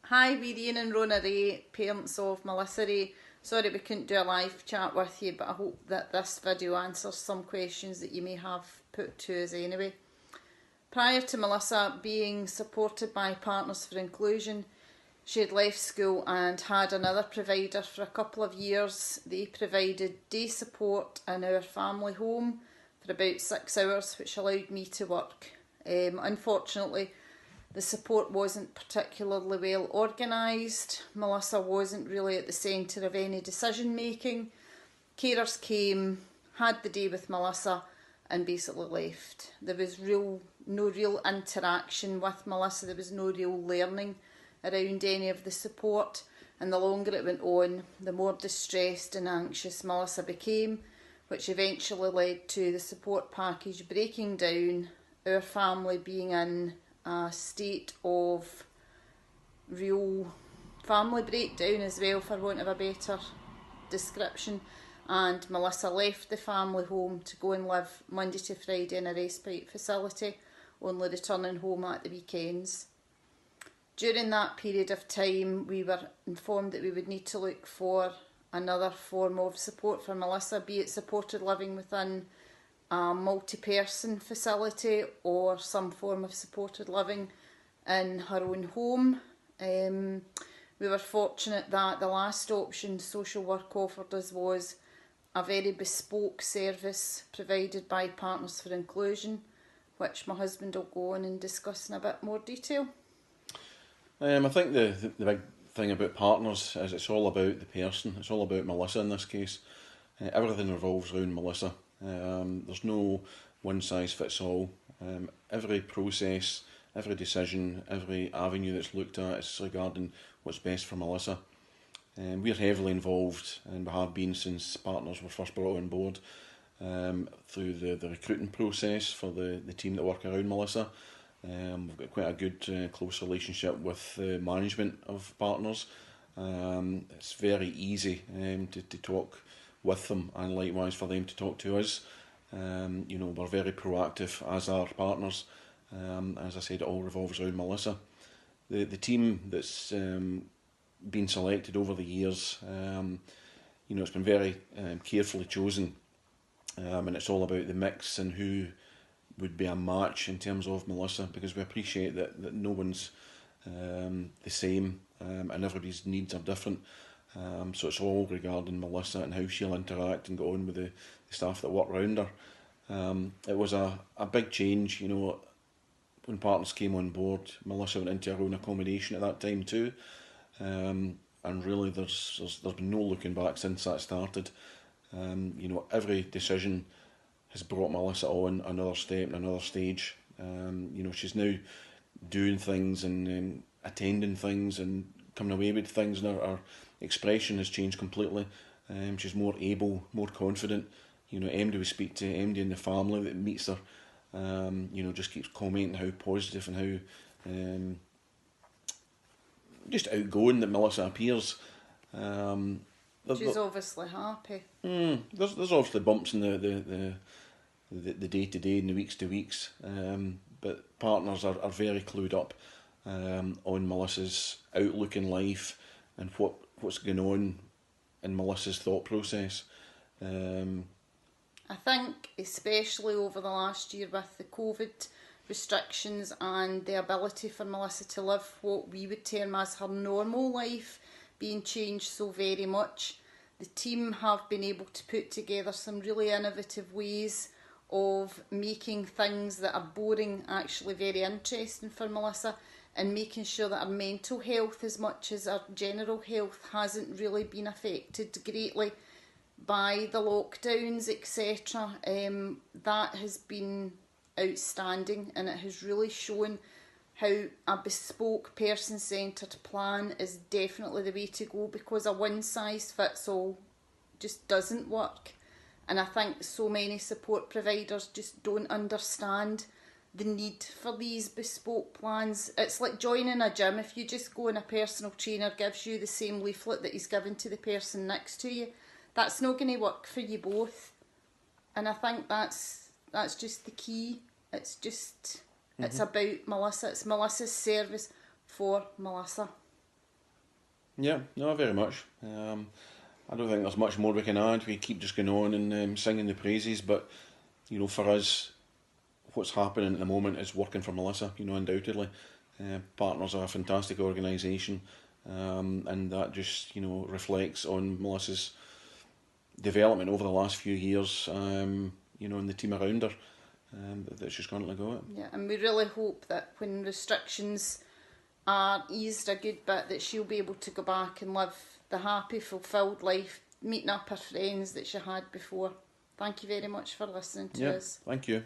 Hi, we're Ian and Rona Ray, parents of Melissa Ray. Sorry we couldn't do a live chat with you, but I hope that this video answers some questions that you may have put to us anyway. Prior to Melissa being supported by Partners for Inclusion, she had left school and had another provider for a couple of years. They provided day support in our family home for about 6 hours, which allowed me to work. Unfortunately, the support wasn't particularly well organised. Melissa wasn't really at the centre of any decision making. Carers came, had the day with Melissa and basically left. There was no real interaction with Melissa. There was no real learning around any of the support, and the longer it went on, the more distressed and anxious Melissa became, which eventually led to the support package breaking down, our family being in a state of real family breakdown as well, for want of a better description, and Melissa left the family home to go and live Monday to Friday in a respite facility, only returning home at the weekends. During that period of time, we were informed that we would need to look for another form of support for Melissa, be it supported living within a multi-person facility or some form of supported living in her own home. We were fortunate that the last option social work offered us was a very bespoke service provided by Partners for Inclusion, which my husband will go on and discuss in a bit more detail. I think the big thing about Partners is it's all about the person. It's all about Melissa in this case. Everything revolves around Melissa. There's no one size fits all. Every process, every decision, every avenue that's looked at is regarding what's best for Melissa. We're heavily involved, and we have been since Partners were first brought on board, through the recruiting process for the team that work around Melissa. We've got quite a good close relationship with the management of Partners. It's very easy to talk with them, and likewise for them to talk to us. We're very proactive as our Partners. As I said, it all revolves around Melissa. The team that's been selected over the years, it's been very carefully chosen, and it's all about the mix and who would be a match in terms of Melissa, because we appreciate that no one's the same, and everybody's needs are different. So it's all regarding Melissa and how she'll interact and go on with the staff that work around her. It was a big change, when Partners came on board. Melissa went into her own accommodation at that time too, and really there's been no looking back since that started. Every decision has brought Melissa on another step and another stage. She's now doing things and attending things and coming away with things, and her expression has changed completely. She's more able, more confident. MD we speak to, MD in the family that meets her, just keeps commenting how positive and how just outgoing that Melissa appears. She's obviously happy. There's obviously bumps in the day-to-day and the weeks-to-weeks, but Partners are very clued up on Melissa's outlook in life and what's going on in Melissa's thought process. I think especially over the last year with the COVID restrictions and the ability for Melissa to live what we would term as her normal life being changed so very much, the team have been able to put together some really innovative ways of making things that are boring actually very interesting for Melissa, and making sure that her mental health, as much as her general health, hasn't really been affected greatly by the lockdowns, etc. That has been outstanding, and it has really shown how a bespoke person-centred plan is definitely the way to go, because a one-size-fits-all just doesn't work. And I think so many support providers just don't understand the need for these bespoke plans. It's like joining a gym. If you just go and a personal trainer gives you the same leaflet that he's given to the person next to you, that's not going to work for you both. And I think that's just the key. It's just, it's about Melissa. It's Melissa's service for Melissa. Yeah, no, very much. I don't think there's much more we can add. We keep just going on and singing the praises, but you know, for us, what's happening at the moment is working for Melissa. You know, undoubtedly, Partners are a fantastic organisation, and that just reflects on Melissa's development over the last few years. You know, and the team around her that she's currently got. Yeah, and we really hope that when restrictions are eased a good bit, that she'll be able to go back and live the happy, fulfilled life, meeting up her friends that she had before. Thank you very much for listening to us. Thank you.